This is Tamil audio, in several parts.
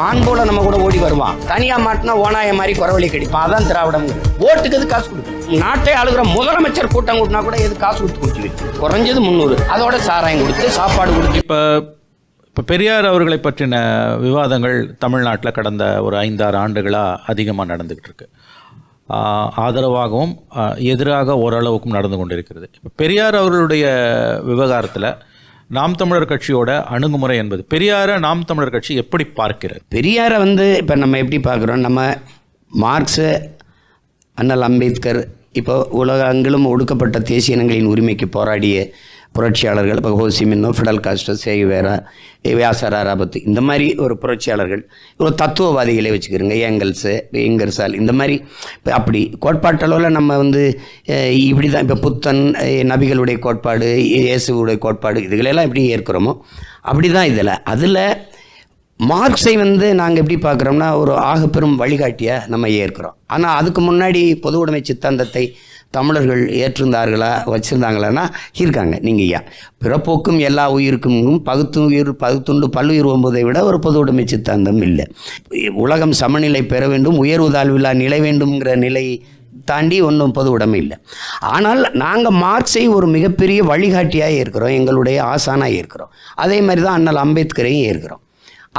மான் போல நம்ம கூட ஓடி வருவான். தனியா மாட்டினா ஓனாய மாதிரி குறவழி கடிப்பான். அதான் திராவிடம். ஓட்டுக்கு எது காசு கொடுக்கும்? நாட்டை ஆளுகிற முதலமைச்சர் கூட்டம் கூட்டினா கூட எது காசு கொடுத்து குடிச்சு குறைஞ்சது 300. அதோட சாராயம் கொடுத்து சாப்பாடு கொடுத்து. இப்போ பெரியார் அவர்களை பற்றின விவாதங்கள் தமிழ்நாட்டில் கடந்த ஒரு 5-6 ஆண்டுகளாக அதிகமாக நடந்துக்கிட்டு இருக்கு. ஆதரவாகவும் எதிராக ஓரளவுக்கும் நடந்து கொண்டிருக்கிறது. இப்போ பெரியார் அவர்களுடைய விவகாரத்தில் நாம் தமிழர் கட்சியோட அணுகுமுறை என்பது, பெரியாரை நாம் தமிழர் கட்சி எப்படி பார்க்கிறது? பெரியாரை இப்போ நம்ம எப்படி பார்க்குறோம்? நம்ம மார்க்ஸு, அண்ணல் அம்பேத்கர், இப்போ உலகெங்கிலும் ஒடுக்கப்பட்ட தேசிய இனங்களின் உரிமைக்கு போராடிய புரட்சியாளர்கள், இப்போ ஹோசிமின்னோ, Fidel Castro, Che Guevara, Yasar Arafat, இந்த மாதிரி ஒரு புரட்சியாளர்கள், ஒரு தத்துவவாதிகளை வச்சுக்கிறோங்க, எங்கர்சால், இந்த மாதிரி. இப்போ அப்படி கோட்பாட்டளவில் நம்ம இப்படி தான் இப்போ புத்தன், நபிகளுடைய கோட்பாடு, இயேசுடைய கோட்பாடு, இதுகளெல்லாம் எப்படி ஏற்கிறோமோ அப்படி தான் இதில். அதில் மார்க்ஸை நாங்கள் எப்படி பார்க்குறோம்னா ஒரு ஆகப்பெரும் வழிகாட்டியாக நம்ம ஏற்கிறோம். ஆனால் அதுக்கு முன்னாடி பொது உடைமை சித்தாந்தத்தை தமிழர்கள் ஏற்றிருந்தார்களா, வச்சுருந்தாங்களான்னா இருக்காங்க. நீங்கள் பிறப்போக்கும் எல்லா உயிருக்கும் பகுத்துண்டு பல்லுயிர் ஓம்பதை விட ஒரு பொது உடைமை சித்தாந்தம் இல்லை. உலகம் சமநிலை பெற வேண்டும், உயர்வு தாழ்வில்லா நிலை வேண்டும்ங்கிற நிலை தாண்டி ஒன்றும் பொது உடைமை இல்லை. ஆனால் நாங்கள் மார்க்ஸை ஒரு மிகப்பெரிய வழிகாட்டியாக ஏற்கிறோம், எங்களுடைய ஆசானாக ஏற்கிறோம். அதே மாதிரி தான் அண்ணல் அம்பேத்கரையும் ஏற்கிறோம்.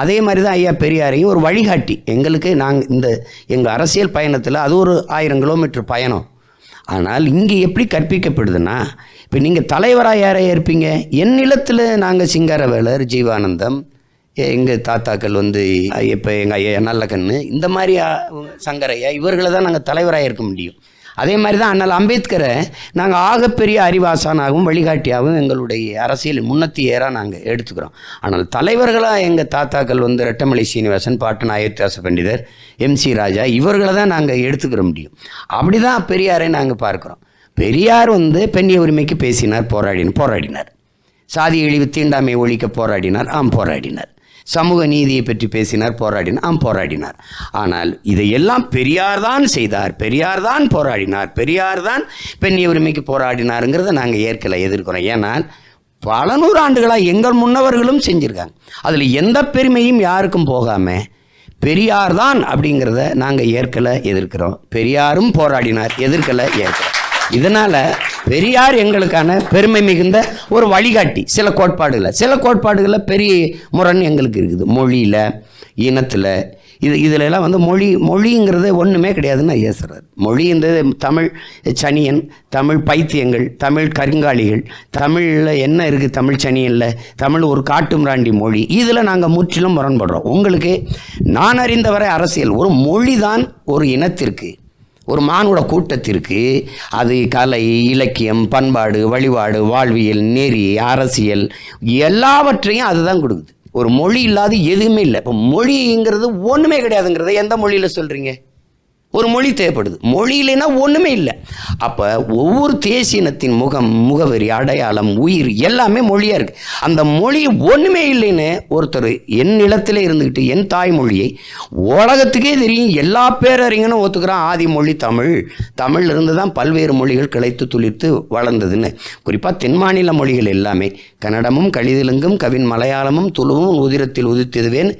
அதே மாதிரி தான் ஐயா பெரியாரையும் ஒரு வழிகாட்டி எங்களுக்கு. நாங்கள் எங்கள் அரசியல் பயணத்தில் அது ஒரு 1000 கிலோமீட்டர் பயணம். ஆனால் இங்கே எப்படி கற்பிக்கப்படுதுன்னா, இப்போ நீங்கள் தலைவராக யாரை ஏற்பீங்க? என் நிலத்தில் நாங்கள் சிங்காரவேலர், ஜீவானந்தம், எங்கள் தாத்தாக்கள் இப்போ எங்கள் ஐயா நல்லக்கண்ணு, இந்த மாதிரி சங்கரையா, இவர்களை தான் நாங்கள் தலைவராக இருக்க முடியும். அதே மாதிரி தான் அண்ணல் அம்பேத்கரை நாங்கள் ஆகப்பெரிய அறிவாசானாகவும் வழிகாட்டியாகவும் எங்களுடைய அரசியல் முன்னத்தியராக நாங்கள் எடுத்துக்கிறோம். ஆனால் தலைவர்களாக எங்கள் தாத்தாக்கள் ரெட்டமலை சீனிவாசன், பாட்டன் அயோத்தியாச பண்டிதர், MC ராஜா, இவர்களை தான் நாங்கள் எடுத்துக்கிற முடியும். அப்படி தான் பெரியாரை நாங்கள் பார்க்குறோம். பெரியார் பெண்ணிய உரிமைக்கு பேசினார், போராடினார். சாதி இழிவு தீண்டாமை ஒழிக்க போராடினார். சமூக நீதியை பற்றி பேசினார், போராடினார். ஆனால் இதையெல்லாம் பெரியார் தான் செய்தார், பெரியார் தான் போராடினார், பெரியார் தான் பெண்ணிய உரிமைக்கு போராடினாருங்கிறத நாங்கள் எதிர்க்கிறோம். ஏன்னால் பல 100 ஆண்டுகளாக எங்கள் முன்னவர்களும் செஞ்சுருக்காங்க. அதில் எந்த பெருமையும் யாருக்கும் போகாமல் பெரியார் தான் அப்படிங்கிறத நாங்கள் எதிர்க்கிறோம். பெரியாரும் போராடினார், ஏற்கிறோம். இதனால் பெரியார் எங்களுக்கான பெருமை மிகுந்த ஒரு வழிகாட்டி. சில கோட்பாடுகளில் பெரிய முரண் எங்களுக்கு இருக்குது. மொழியில், இனத்தில், இதிலெல்லாம் மொழிங்கிறது ஒன்றுமே கிடையாதுன்னு ஏசுறாரு. மொழின்றது தமிழ் சனியன், தமிழ் பைத்தியங்கள், தமிழ் கருங்காலிகள், தமிழில் என்ன இருக்குது? தமிழ் சனியனில் தமிழ் ஒரு காட்டுமிராண்டி மொழி. இதில் நாங்கள் முற்றிலும் முரண்படுறோம். உங்களுக்கு நான் அறிந்தவரை அரசியல் ஒரு மொழி தான் ஒரு இனத்திற்கு, ஒரு மானுட கூட்டத்திற்கு அது கலை, இலக்கியம், பண்பாடு, வழிபாடு, வாழ்வியல், நெறி, அரசியல் எல்லாவற்றையும் அதுதான் கொடுக்குது. ஒரு மொழி இல்லாத எதுவுமே இல்லை. இப்போ மொழிங்கிறது ஒன்றுமே கிடையாதுங்கிறத எந்த மொழியில் சொல்கிறீங்க? ஒரு மொழி தேவைப்படுது. மொழி இல்லைன்னா ஒன்றுமே இல்லை. அப்போ ஒவ்வொரு தேசியனத்தின் முகவரி, அடையாளம், உயிர் எல்லாமே மொழியாக இருக்குது. அந்த மொழி ஒன்றுமே இல்லைன்னு ஒருத்தர் என் நிலத்தில் இருந்துக்கிட்டு என் தாய்மொழியை உலகத்துக்கே தெரியும், எல்லா பேரறிஞனும் ஒத்துக்கிறான், ஆதி மொழி தமிழ் இருந்து தான் பல்வேறு மொழிகள் கிளைத்து துளிர்த்து வளர்ந்ததுன்னு. குறிப்பாக தென் மாநில மொழிகள் எல்லாமே கன்னடமும், கலிதெலுங்கும், கவின் மலையாளமும், துளுவும் உதிரத்தில் உதித்ததுவேன்னு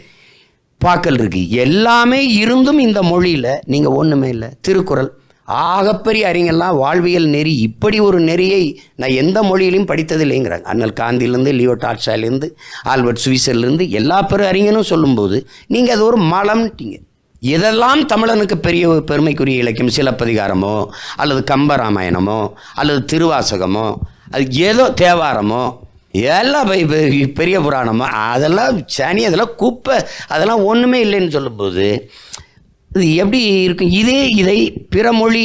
பாக்கல் இருக்கு. எல்லாமே இருந்தும் இந்த மொழியில் நீங்கள் ஒன்றுமே இல்லை. திருக்குறள், ஆகப்பெரிய அறிஞர்லாம் வாழ்வியல் நெறி, இப்படி ஒரு நெறியை நான் எந்த மொழியிலையும் படித்தது இல்லைங்கிறாங்க. அண்ணல் காந்திலேருந்து, லியோ டால்ஸ்டாயிலேருந்து, ஆல்பர்ட் சுவிசர்லேருந்து எல்லா பெரு அறிஞனும் சொல்லும்போது நீங்கள் அது ஒரு மலம்ட்டீங்க. இதெல்லாம் தமிழனுக்கு பெரிய பெருமைக்குரிய இலக்கியம், சிலப்பதிகாரமோ அல்லது கம்பராமாயணமோ அல்லது திருவாசகமோ, அது ஏதோ தேவாரமோ, எல்லாம் பெரிய புராணமோ, அதெல்லாம் சனி, அதெல்லாம் குப்பை, அதெல்லாம் ஒன்றுமே இல்லைன்னு சொல்லும்போது இது எப்படி இருக்கும்? இதை பிற மொழி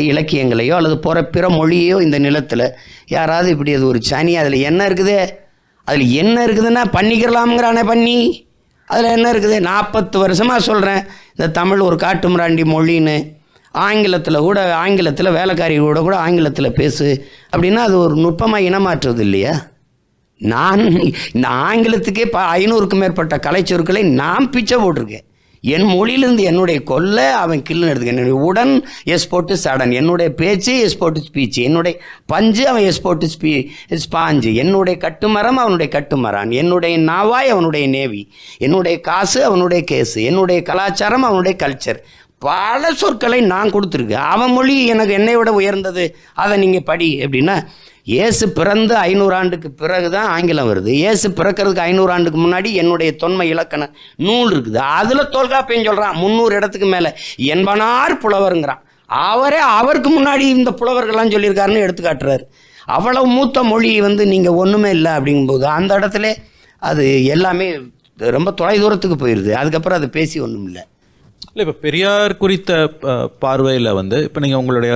இலக்கியங்களையோ அல்லது பிற மொழியோ இந்த நிலத்தில் யாராவது இப்படி அது ஒரு சனி, அதில் என்ன இருக்குதுன்னா பண்ணிக்கிறலாம்ங்கிறானே பண்ணி, அதில் என்ன இருக்குது? 40 வருஷமாக சொல்கிறேன், இந்த தமிழ் ஒரு காட்டுமிராண்டி மொழின்னு. ஆங்கிலத்தில் வேலைக்காரி கூட ஆங்கிலத்தில் பேசு அப்படின்னா அது ஒரு நுட்பமாக இனமாற்றுவது இல்லையா? நான் இந்த ஆங்கிலத்துக்கே 500க்கும் மேற்பட்ட கலைச்சொற்களை நான் பிச்சை போட்டிருக்கேன். என் மொழியிலிருந்து என்னுடைய கொல்ல அவன் கில்லுன்னு எடுத்துக்க. என்னுடைய உடன் எஸ் போட்டு சடன், என்னுடைய பேச்சு எஸ் போட்டு ஸ்பீச், என்னுடைய பஞ்சு அவன் எஸ் போட்டு ஸ்பாஞ்சு, என்னுடைய கட்டுமரம் அவனுடைய கட்டுமரான், என்னுடைய நாவாய் அவனுடைய நேவி, என்னுடைய காசு அவனுடைய கேஸு, என்னுடைய கலாச்சாரம் அவனுடைய கல்ச்சர். பல சொற்களை நான் கொடுத்துருக்கேன். அவன் மொழி எனக்கு என்னை விட உயர்ந்தது, அதை நீங்கள் படி அப்படின்னா. இயேசு பிறந்து 500 ஆண்டுக்கு பிறகு தான் ஆங்கிலம் வருது. இயேசு பிறக்கிறதுக்கு 500 ஆண்டுக்கு முன்னாடி என்னுடைய தொன்மை இலக்கண நூல் இருக்குது. அதில் தொல்காப்பியம் சொல்கிறான் 300 இடத்துக்கு மேலே என்பனார் புலவருங்கிறான். அவருக்கு முன்னாடி இந்த புலவர்கள்லாம் சொல்லியிருக்காருன்னு எடுத்துக்காட்டுறாரு. அவ்வளவு மூத்த மொழி நீங்கள் ஒன்றுமே இல்லை அப்படிங்கும்போது அந்த இடத்துல அது எல்லாமே ரொம்ப தொலைதூரத்துக்கு போயிடுது. அதுக்கப்புறம் அது பேசி ஒன்றும் இல்லை. இல்லை, இப்போ பெரியார் குறித்த பார்வையில் இப்போ நீங்கள் உங்களுடைய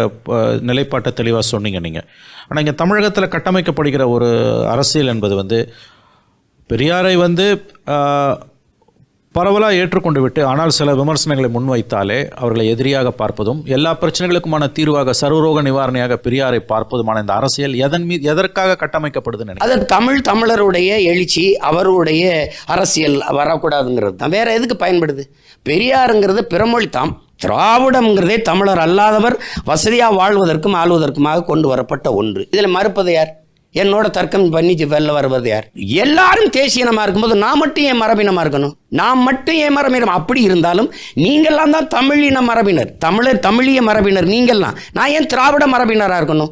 நிலைப்பாட்டை தெளிவாக சொன்னீங்க நீங்கள். ஆனால் இங்கே தமிழகத்தில் கட்டமைக்கப்படுகிற ஒரு அரசியல் என்பது பெரியாரை பரவலாக ஏற்றுக்கொண்டு விட்டு ஆனால் சில விமர்சனங்களை முன்வைத்தாலே அவர்களை எதிரியாக பார்ப்பதும், எல்லா பிரச்சனைகளுக்குமான தீர்வாக சர்வரோக நிவாரணியாக பெரியாரை பார்ப்பதுமான இந்த அரசியல் எதற்காக கட்டமைக்கப்படுதுன்னு அது தமிழருடைய எழுச்சி, அவருடைய அரசியல் வரக்கூடாதுங்கிறது தான். வேற எதுக்கு பயன்படுது? பெரியாருங்கிறது பிறமொழி தாம். திராவிடம்ங்கிறதே தமிழர் அல்லாதவர் வசதியாக வாழ்வதற்கும் ஆள்வதற்குமாக கொண்டு வரப்பட்ட ஒன்று. இதில் மறுப்பது யார்? என்னோட தர்க்கம் பண்ணி வெளில வருவது யார்? எல்லாரும் தேசியனமாக இருக்கும்போது நான் மட்டும் என் மரபினமாக இருக்கணும், நான் மட்டும் என் மரபினம். அப்படி இருந்தாலும் நீங்கள்லாம் தான் தமிழின மரபினர், தமிழிய மரபினர் நீங்கள்லாம். நான் ஏன் திராவிட மரபினராக இருக்கணும்?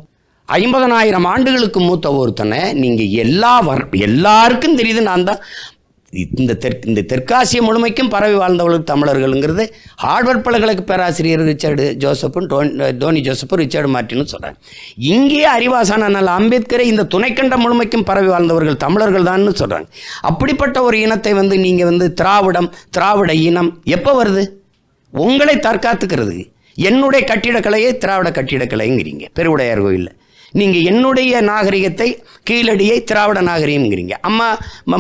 50,000 ஆண்டுகளுக்கு மூத்த ஒருத்தனை நீங்கள் எல்லாருக்கும் தெரியுது. நான் தான் இந்த தெற்காசிய முழுமைக்கும் பரவி வாழ்ந்தவர்களுக்கு தமிழர்கள்ங்கிறது ஹார்வர்ட் பல்கலைக்கழக பேராசிரியர் ரிச்சர்டு ஜோசப்பும் டோனி ஜோசப்பும் ரிச்சர்டு மார்ட்டினும் சொல்கிறாங்க. இங்கேயே அறிவாசான அண்ணல் அம்பேத்கரை இந்த துணைக்கண்ட முழுமைக்கும் பரவி வாழ்ந்தவர்கள் தமிழர்கள் தான் சொல்கிறாங்க. அப்படிப்பட்ட ஒரு இனத்தை நீங்கள் திராவிட இனம் எப்போ வருது? உங்களை தற்காத்துக்கிறது. என்னுடைய கட்டிடக்கலையை திராவிட கட்டிடக்கலைங்கிறீங்க பெருவுடையார் கோயிலில். நீங்கள் என்னுடைய நாகரிகத்தை கீழடியை திராவிட நாகரிகம்ங்கிறீங்க.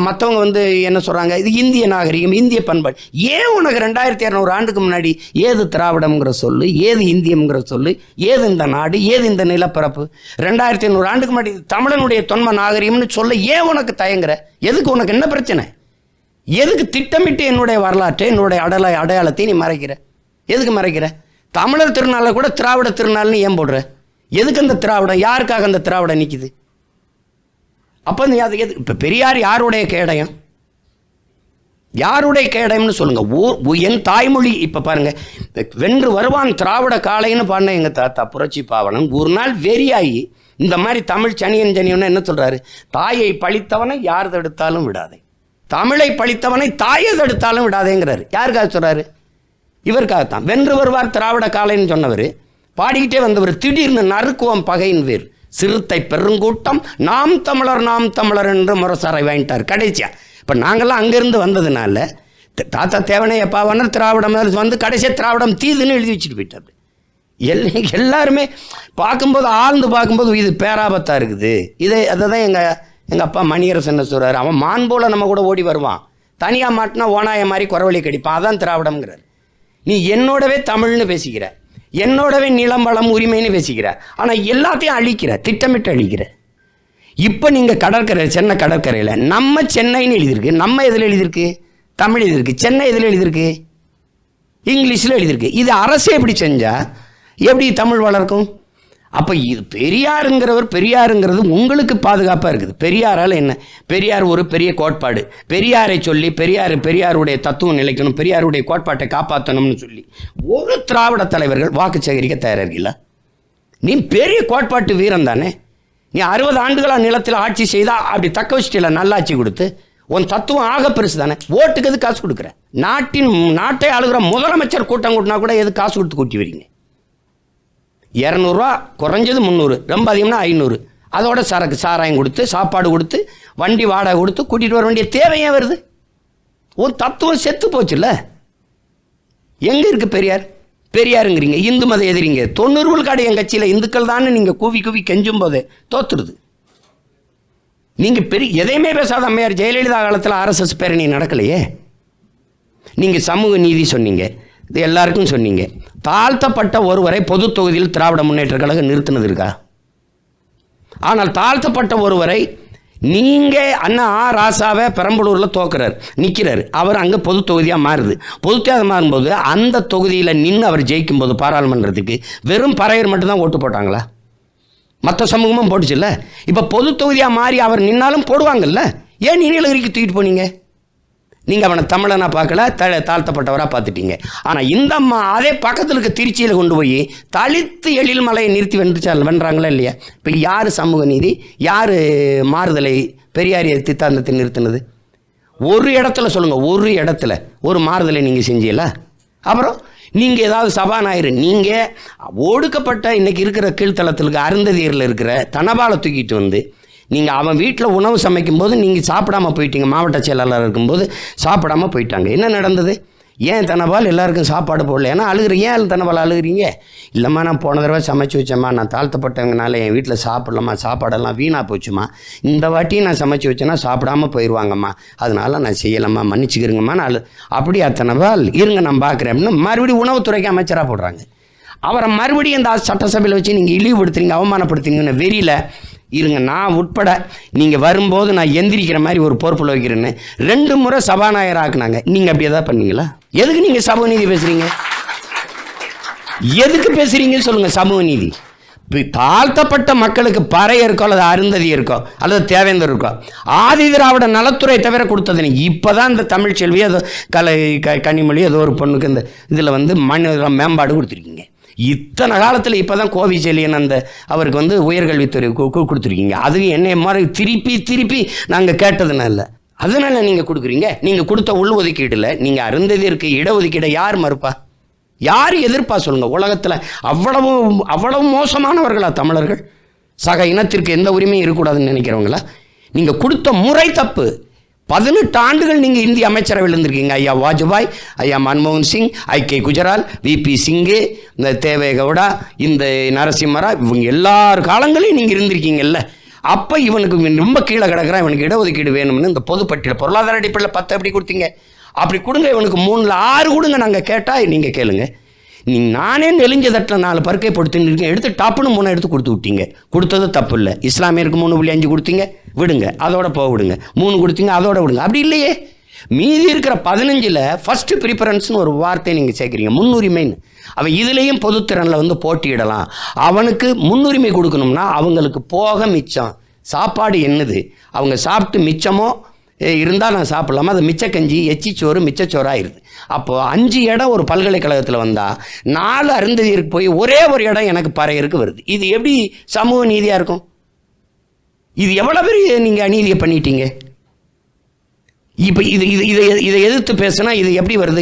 மற்றவங்க என்ன சொல்கிறாங்க? இது இந்திய நாகரிகம், இந்திய பண்பாடு. ஏன் உனக்கு 2200 ஆண்டுக்கு முன்னாடி ஏது திராவிடம்ங்கிற சொல்லு, ஏது இந்தியம்ங்கிற சொல்லு, ஏது இந்த நாடு, ஏது இந்த நிலப்பரப்பு? 2500 ஆண்டுக்கு முன்னாடி தமிழனுடைய தொன்ம நாகரிகம்னு சொல்ல ஏன் உனக்கு தயங்குற? எதுக்கு? உனக்கு என்ன பிரச்சனை? எதுக்கு திட்டமிட்டு என்னுடைய வரலாற்றை, என்னுடைய அடையாளத்தை நீ மறைக்கிற? எதுக்கு மறைக்கிற? தமிழர் திருநாளை கூட திராவிட திருநாள்னு ஏன் போடுற? எதுக்கு அந்த திராவிடம்? யாருக்காக அந்த திராவிடம் நிற்கிது? அப்போ இப்போ பெரியார் யாருடைய கேடயம்? யாருடைய கேடயம்னு சொல்லுங்கள். என் தாய்மொழி. இப்போ பாருங்கள், வென்று வருவான் திராவிட காளைன்னு பாடின எங்கள் தாத்தா புரட்சி பாவனம் ஒரு நாள் வெறியாகி இந்த மாதிரி தமிழ் சனியன் என்ன சொல்கிறாரு? தாயை பழித்தவனை யார் தடுத்தாலும் விடாதே, தமிழை பழித்தவனை தாயை தடுத்தாலும் விடாதேங்கிறாரு. யாருக்காக சொல்கிறாரு? இவருக்காகத்தான். வென்று வருவார் திராவிட காளைன்னு சொன்னவர் பாடிக்கிட்டே வந்தவர் திடீர்னு நறுக்குவம் பகையின் வேர் சிறுத்தை பெருங்கூட்டம் நாம் தமிழர் என்று முரசாரை வாங்கிட்டார் கடைசியா. இப்போ நாங்கள்லாம் அங்கேருந்து வந்ததுனால தாத்தா தேவனே எப்பாவனர் திராவிடம் கடைசியாக திராவிடம் தீதுன்னு எழுதி வச்சுட்டு போயிட்டார். எல்லாருமே பார்க்கும்போது ஆழ்ந்து பார்க்கும்போது இது பேராபத்தாக இருக்குது. அதை தான் எங்கள் அப்பா மணியரசன் என்ன சொல்கிறார், அவன் மான் போல் நம்ம கூட ஓடி வருவான், தனியாக மாட்டினா ஓனாய மாதிரி குறவழி கடிப்பான், அதான் திராவிடம்ங்கிறார். நீ என்னோடவே தமிழ்னு பேசிக்கிற, என்னோடவே நிலம் வளம் உரிமைன்னு பேசிக்கிற, ஆனால் எல்லாத்தையும் அழிக்கிற, திட்டமிட்டு அழிக்கிற. இப்போ நீங்கள் சென்னை கடற்கரையில் நம்ம சென்னைன்னு எழுதியிருக்கு, நம்ம எதில் எழுதியிருக்கு? தமிழ் எழுதியிருக்கு. சென்னை எதில் எழுதியிருக்கு? இங்கிலீஷில் எழுதியிருக்கு. இது அரசு எப்படி செஞ்சால் எப்படி தமிழ் வளர்க்கும்? அப்போ இது பெரியாருங்கிறது உங்களுக்கு பாதுகாப்பாக இருக்குது. பெரியாரால் என்ன? பெரியார் ஒரு பெரிய கோட்பாடு, பெரியாரை சொல்லி பெரியாருடைய தத்துவம் நிலைக்கணும், பெரியாருடைய கோட்பாட்டை காப்பாற்றணும்னு சொல்லி ஒரு திராவிட தலைவர்கள் வாக்கு சேகரிக்க தயாரில்லை. நீ பெரிய கோட்பாட்டு வீரன் தானே. நீ 60 ஆண்டுகளாக நிலத்தில் ஆட்சி செய்தால் அப்படி தக்க வச்சுட்டில, நல்லாட்சி கொடுத்து. உன் தத்துவம் ஆக பெருசு தானே. ஓட்டுக்கு எது காசு கொடுக்குற? நாட்டை ஆளுகிற முதலமைச்சர் கூட்டம் கூட்டினா கூட எது காசு கொடுத்து கூட்டி வரீங்க? 200 ரூபா குறைஞ்சது 300, ரொம்ப அதிகம்னா 500. அதோட சாராயம் கொடுத்து, சாப்பாடு கொடுத்து, வண்டி வாடகை கொடுத்து கூட்டிகிட்டு வர வேண்டிய தேவையே வருது. ஒரு தத்துவம் செத்து போச்சுல்ல. எங்கே இருக்குது பெரியாருங்கிறீங்க? இந்து மத எதிரிங்க. 90 விழுக்காடு என் கட்சியில் இந்துக்கள் தானே நீங்கள் கூவி கெஞ்சும் போதே தோத்துருது. நீங்கள் எதையுமே பேசாத அம்மையார் ஜெயலலிதா காலத்தில் RSS பேரணி நடக்கலையே. நீங்கள் சமூக நீதி சொன்னீங்க, இது எல்லாருக்கும் சொன்னீங்க. தாழ்த்தப்பட்ட ஒருவரை பொது தொகுதியில் திராவிட முன்னேற்ற கழகம் நிறுத்தினது இருக்கா? ஆனால் தாழ்த்தப்பட்ட ஒருவரை நீங்கள் அண்ணா ராசாவை பெரம்பலூரில் தோக்குறாரு, நிற்கிறாரு. அவர் அங்கே பொது தொகுதியாக மாறுது. பொது தொகுதியாக மாறும்போது அந்த தொகுதியில் நின்று அவர் ஜெயிக்கும்போது பாராளுமன்றத்துக்கு வெறும் பறையர் மட்டும்தான் ஓட்டு போட்டாங்களா? மற்ற சமூகமும் போட்டுச்சுல்ல. இப்போ பொது தொகுதியாக மாறி அவர் நின்னாலும் போடுவாங்கல்ல. ஏன் நீலகிரிக்கு தூக்கிட்டு போனீங்க? நீங்கள் அவனை தமிழனா பார்க்கல, தாழ்த்தப்பட்டவராக பார்த்துட்டீங்க. ஆனால் இந்த அம்மா அதே பக்கத்தில் இருக்க திருச்சியில் கொண்டு போய் தலித்து எழில் மலையை நிறுத்தி வென்றாங்களா இல்லையா? இப்போ யார் சமூக நீதி, யார் மாறுதலை பெரியாரிய சித்தாந்தத்தை நிறுத்தினது? ஒரு இடத்துல சொல்லுங்கள், ஒரு இடத்துல ஒரு மாறுதலை நீங்கள் செஞ்சீங்களா? அப்புறம் நீங்கள் ஏதாவது சபாநாயகர், நீங்கள் ஒடுக்கப்பட்ட இன்றைக்கி இருக்கிற கீழ்த்தளத்தில் அருந்ததியரில் இருக்கிற தனபாலை தூக்கிட்டு வந்து நீங்கள் அவன் வீட்டில் உணவு சமைக்கும்போது நீங்கள் சாப்பிடாமல் போயிட்டீங்க. மாவட்ட செயலாளர் இருக்கும்போது சாப்பிடாமல் போயிட்டாங்க. என்ன நடந்தது? ஏன் தனபால் எல்லாருக்கும் சாப்பாடு போடல? ஏன்னா அழுகுறீங்க. ஏன் தனபால் அழுகுறீங்க? இல்லைம்மா நான் போன தடவை சமைச்சு வச்சேம்மா, நான் தாழ்த்தப்பட்டவங்கனால என் வீட்டில் சாப்பிடலாமா, சாப்பாடெல்லாம் வீணாக போச்சுமா, இந்த வாட்டியும் நான் சமைச்சு வச்சேன்னா சாப்பிடாமல் போயிடுவாங்கம்மா, அதனால நான் செய்யலாமா, மன்னிச்சுக்கிறேங்கம்மா. நான் அப்படியா தனபால், இருங்க நான் பார்க்குறேன் அப்படின்னு மறுபடியும் உணவுத்துறைக்கு அமைச்சராக போடுறாங்க. அவரை மறுபடியும் இந்த சட்டசபையில் வச்சு நீங்கள் இழிவுபடுத்துறீங்க, அவமானப்படுத்துறீங்கன்னு வெறியில் இருங்க. நான் உட்பட நீங்கள் வரும்போது நான் எந்திரிக்கிற மாதிரி ஒரு பொறுப்பில் வைக்கிறேன்னு 2 முறை சபாநாயகர் ஆக்குனாங்க. நீங்கள் அப்படி எதாவது பண்ணீங்களா? எதுக்கு நீங்கள் சமூக நீதி பேசுகிறீங்க? எதுக்கு பேசுகிறீங்கன்னு சொல்லுங்கள். சமூக நீதி தாழ்த்தப்பட்ட மக்களுக்கு பறைய இருக்கோ அல்லது அருந்ததி இருக்கோ அல்லது தேவேந்தர் இருக்கோ ஆதி திராவிட நலத்துறை தவிர கொடுத்தது நீ. இப்போ தான் இந்த தமிழ் செல்வி ஏதோ கனிமொழி ஏதோ ஒரு பொண்ணுக்கு இந்த இதில் வந்து மேம்பாடு கொடுத்துருக்கீங்க. இத்தனை காலத்தில் இப்போ தான் கோவிச்செலியன் அந்த அவருக்கு உயர்கல்வித்துறை கொடுத்துருக்கீங்க. அது என்னை மாதிரி திருப்பி நாங்கள் கேட்டதுனா இல்லை, அதனால நீங்கள் கொடுக்குறீங்க. நீங்கள் கொடுத்த உள்ஒதுக்கீடில் நீங்கள் அருந்ததிற்கு இடஒதுக்கீடை யார் மறுப்பா, யார் எதிர்ப்பா சொல்லுங்கள்? உலகத்தில் அவ்வளவு மோசமானவர்களா தமிழர்கள்? சக இனத்திற்கு எந்த உரிமையும் இருக்கக்கூடாதுன்னு நினைக்கிறவங்களா? நீங்கள் கொடுத்த முறை தப்பு. 18 ஆண்டுகள் நீங்கள் இந்திய அமைச்சரவையில் இருந்திருக்கீங்க. ஐயா வாஜ்பாய், ஐயா மன்மோகன் சிங், ஐ.கே. குஜரால், வி.பி. சிங்கு, இந்த தேவேகவுடா, இந்த நரசிம்மரா, இவங்க எல்லார் காலங்களையும் நீங்கள் இருந்திருக்கீங்கல்ல. அப்போ இவனுக்கு ரொம்ப கீழே கிடக்கிறான், இவனுக்கு இடஒதுக்கீடு வேணும்னு இந்த பொதுப்பட்டியல் பொருளாதார அடிப்படையில் 10 எப்படி கொடுத்தீங்க? அப்படி கொடுங்க, இவனுக்கு 3ல் 6 கொடுங்க. நாங்கள் கேட்டால் நீங்கள் கேளுங்க. நானே நெலிஞ்ச தட்டில் 4 பருக்கை போட்டு எடுத்து டப்புன்னு 3 எடுத்து கொடுத்து விட்டீங்க. கொடுத்தது தப்பு இல்லை. இஸ்லாமியருக்கு 3.5 கொடுத்தீங்க, விடுங்க, அதோட போக விடுங்க. 3 கொடுத்தீங்க, அதோட விடுங்க. அப்படி இல்லையே. மீதி இருக்கிற 15ல் ஃபஸ்ட்டு ப்ரிஃபரன்ஸ்னு ஒரு வார்த்தை நீங்கள் சேர்க்குறீங்க, முன்னுரிமைன்னு. அவன் இதுலேயும் பொதுத்திறனில் போட்டியிடலாம். அவனுக்கு முன்னுரிமை கொடுக்கணும்னா அவங்களுக்கு போக மிச்சம் சாப்பாடு என்னது, அவங்க சாப்பிட்டு மிச்சமோ இருந்தால் நான் சாப்பிடலாமா, அது மிச்சக்கஞ்சி எச்சிச்சோறு மிச்சச்சோறாயிருது. அப்போது 5 இடம் ஒரு பல்கலைக்கழகத்தில் வந்தால் 4 அருந்ததியருக்கு போய் ஒரே ஒரு இடம் எனக்கு பறையருக்கு வருது. இது எப்படி சமூக நீதியாக இருக்கும்? இது எவ்வளோ பெரிய நீங்கள் அநீதியை பண்ணிட்டீங்க. இப்போ இதை எதிர்த்து பேசுனா இது எப்படி வருது?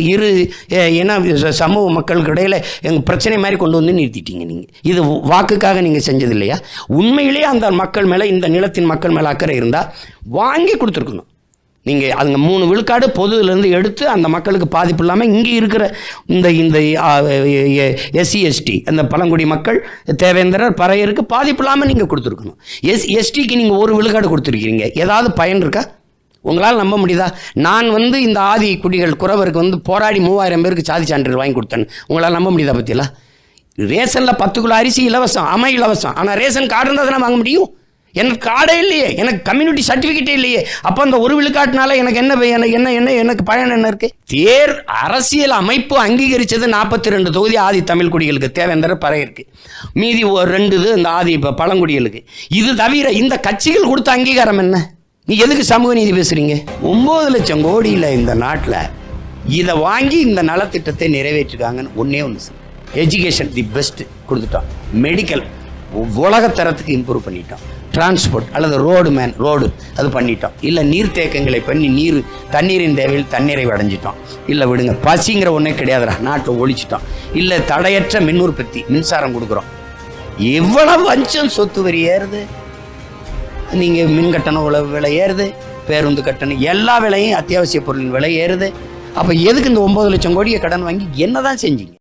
ஏன்னா சமூக மக்களுக்கு இடையில் எங்கள் பிரச்சனை மாதிரி கொண்டு வந்து நிறுத்திட்டீங்க. நீங்கள் இது வாக்குக்காக நீங்கள் செஞ்சது இல்லையா? உண்மையிலேயே அந்த மக்கள் மேலே, இந்த நிலத்தின் மக்கள் மேலே அக்கறை இருந்தால் வாங்கி கொடுத்துருக்கணும். நீங்கள் அதுங்க 3 விழுக்காடு பொதுலேருந்து எடுத்து அந்த மக்களுக்கு பாதிப்பு இல்லாமல் இங்கே இருக்கிற இந்த எஸ்சி எஸ்டி அந்த பழங்குடி மக்கள் தேவேந்திரர் பறையருக்கு பாதிப்பு இல்லாமல் நீங்கள் கொடுத்துருக்கணும். எஸ்டிக்கு நீங்கள் 1 விழுக்காடு கொடுத்துருக்கீங்க. ஏதாவது பயன் இருக்கா? உங்களால் நம்ப முடியுதா? நான் இந்த ஆதி குடிகள் குறவருக்கு போராடி 3000 பேருக்கு சாதி சான்றிதழ் வாங்கி கொடுத்தேன். உங்களால் நம்ப முடியுதா? பற்றியெல்லாம் ரேஷனில் 10 கிலோ அரிசி இலவசம், இலவசம். ஆனால் ரேஷன் கார்டு இருந்தால் தானே வாங்க முடியும். எனக்கு கார்டே இல்லையே, எனக்கு கம்யூனிட்டி சர்டிஃபிகேட்டே இல்லையே. அப்போ அந்த 1 விழுக்காட்டினால எனக்கு எனக்கு பயன் என்ன இருக்குது? அரசியல் அமைப்பு அங்கீகரித்தது 42 தொகுதி ஆதி தமிழ் குடிகளுக்கு, தேவேந்திர பறையருக்கு. மீதி 2 இந்த ஆதி பழங்குடிகளுக்கு. இது தவிர இந்த கட்சிகள் கொடுத்த அங்கீகாரம் என்ன? நீ எதுக்கு சமூக நீதி பேசுகிறீங்க? 9 லட்சம் கோடியில் இந்த நாட்டில் இதை வாங்கி இந்த நலத்திட்டத்தை நிறைவேற்றிருக்காங்கன்னு ஒன்று. எஜுகேஷன் தி பெஸ்ட் கொடுத்துட்டோம். மெடிக்கல் உலகத்தரத்துக்கு இம்ப்ரூவ் பண்ணிட்டோம். டிரான்ஸ்போர்ட் அல்லது ரோடு அது பண்ணிட்டோம். இல்லை நீர்த்தேக்கங்களை பண்ணி தண்ணீரின் தேவையில் தண்ணீரை அடைஞ்சிட்டோம். இல்லை விடுங்க, பசிங்கிற ஒன்றே கிடையாதுடா, நாட்டில் ஒழிச்சிட்டோம். இல்லை தடையற்ற மின் உற்பத்தி, மின்சாரம் கொடுக்குறோம். எவ்வளவு வஞ்சம், சொத்து வரி ஏறுது, நீங்கள் மின் கட்டணம் விலை ஏறுது, பேருந்து கட்டணம், எல்லா விலையும் அத்தியாவசிய பொருளின் விலை ஏறுது. அப்போ எதுக்கு இந்த 9 லட்சம் கோடியை கடன் வாங்கி என்ன தான் செஞ்சீங்க?